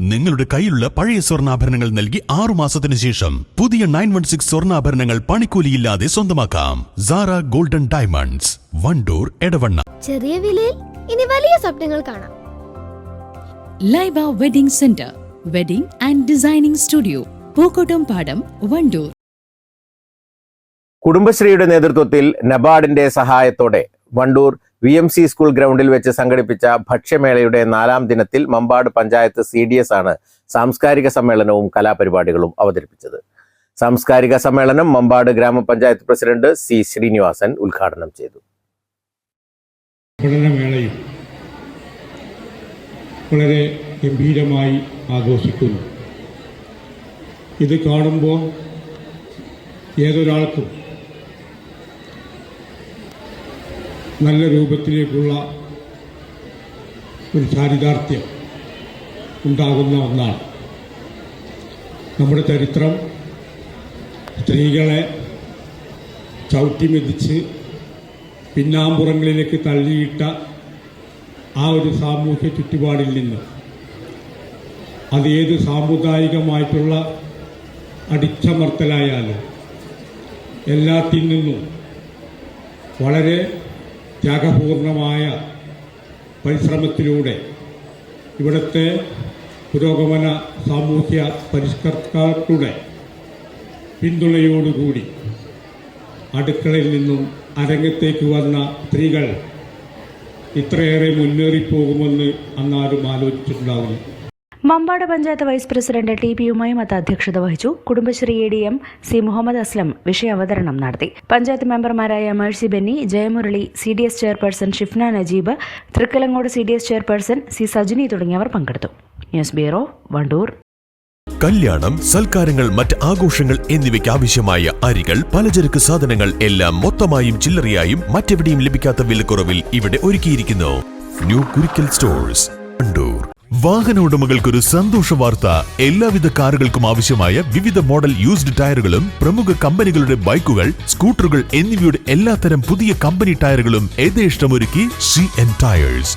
നിങ്ങളുടെ കയ്യിലുള്ള പഴയ സ്വർണ്ണാഭരണങ്ങൾ നൽകി 6 മാസത്തിന് ശേഷം പുതിയ 916 സ്വർണ്ണാഭരണങ്ങൾ പണിക്കൂലിയില്ലാതെ സ്വന്തമാക്കാം. Sara golden diamonds, Wandoor, Edavanna. ചെറിയ വിലയിൽ ഇനി വലിയ സ്വപ്നങ്ങൾ കാണാം. Laiba wedding centre, wedding and designing studio, Pookkottumpadam, Wandoor. കുടുംബശ്രീയുടെ നേതൃത്വത്തിൽ നബാർഡിന്റെ സഹായത്തോടെ വണ്ടൂർ VMC സ്കൂൾ ഗ്രൗണ്ടിൽ വെച്ച് സംഘടിപ്പിച്ച ഭക്ഷ്യമേളയുടെ 4ാം ദിനത്തിൽ മമ്പാട് പഞ്ചായത്ത് CDS ആണ് സാംസ്കാരിക സമ്മേളനവും കലാപരിപാടികളും അവതരിപ്പിച്ചത്. സാംസ്കാരിക സമ്മേളനം മമ്പാട് ഗ്രാമപഞ്ചായത്ത് പ്രസിഡന്റ് C ശ്രീനിവാസൻ ഉദ്ഘാടനം ചെയ്തു. പഠനമേളയും വളരെ ഗംഭീരമായി ആഘോഷിക്കുന്നു. ഇത് കാണുമ്പോൾ ഏതൊരാൾക്കും നല്ല രൂപത്തിലേക്കുള്ള ഒരു ചാരിതാർത്ഥ്യം ഉണ്ടാകുന്ന ഒന്നാണ്. നമ്മുടെ ചരിത്രം സ്ത്രീകളെ ചവിട്ടിമെതിച്ച് പിന്നാമ്പുറങ്ങളിലേക്ക് തള്ളിയിട്ട ആ ഒരു സാമൂഹ്യ ചുറ്റുപാടിൽ നിന്ന് അത് ഏത് സാമുദായികമായിട്ടുള്ള അടിച്ചമർത്തലായാലും എല്ലാത്തിൽ നിന്നും വളരെ ത്യാഗപൂർണമായ പരിശ്രമത്തിലൂടെ ഇവിടുത്തെ പുരോഗമന സാമൂഹ്യ പരിഷ്കർത്താക്കളുടെ പിന്തുണയോടുകൂടി അടുക്കളയിൽ നിന്നും അരങ്ങത്തേക്ക് വന്ന സ്ത്രീകൾ ഇത്രയേറെ മുന്നേറിപ്പോകുമെന്ന് അന്നാരും ആലോചിച്ചിട്ടുണ്ടാവില്ല. Mampad panchayat vice president TP Umaimath അധ്യക്ഷത വഹിച്ചു. കുടുംബശ്രീ ADM C മുഹമ്മദ് അസ്ലം വിഷയാവതരണം നടത്തി. പഞ്ചായത്ത് മെമ്പർമാരായ Mercy Benny, Jayamurali, CDS chairperson Shifna Najeeb, Thrikkalangode CDS chairperson C Sajini തുടങ്ങിയവർ പങ്കെടുത്തു. News bureau, Wandoor. കല്യാണം, സൽക്കാരങ്ങൾ, മറ്റ് ആഘോഷങ്ങൾ എന്നിവയ്ക്ക് ആവശ്യമായ അരികൾ, പലചരക്ക് സാധനങ്ങൾ എല്ലാം മൊത്തമായും ചില്ലറയായും മറ്റെവിടെയും ലഭിക്കാത്ത വിലക്കുറവിൽ ഇവിടെ ഒരുക്കിയിരിക്കുന്നു. New Kurikkal stores, Wandoor. വാഹന ഉടമകൾക്കൊരു സന്തോഷ വാർത്ത. എല്ലാവിധ കാറുകൾക്കും ആവശ്യമായ വിവിധ മോഡൽ യൂസ്ഡ് ടയറുകളും പ്രമുഖ കമ്പനികളുടെ ബൈക്കുകൾ, സ്കൂട്ടറുകൾ എന്നിവയുടെ എല്ലാത്തരം പുതിയ കമ്പനി ടയറുകളും യഥേഷ്ടമൊരുക്കി CN ടയേഴ്സ്.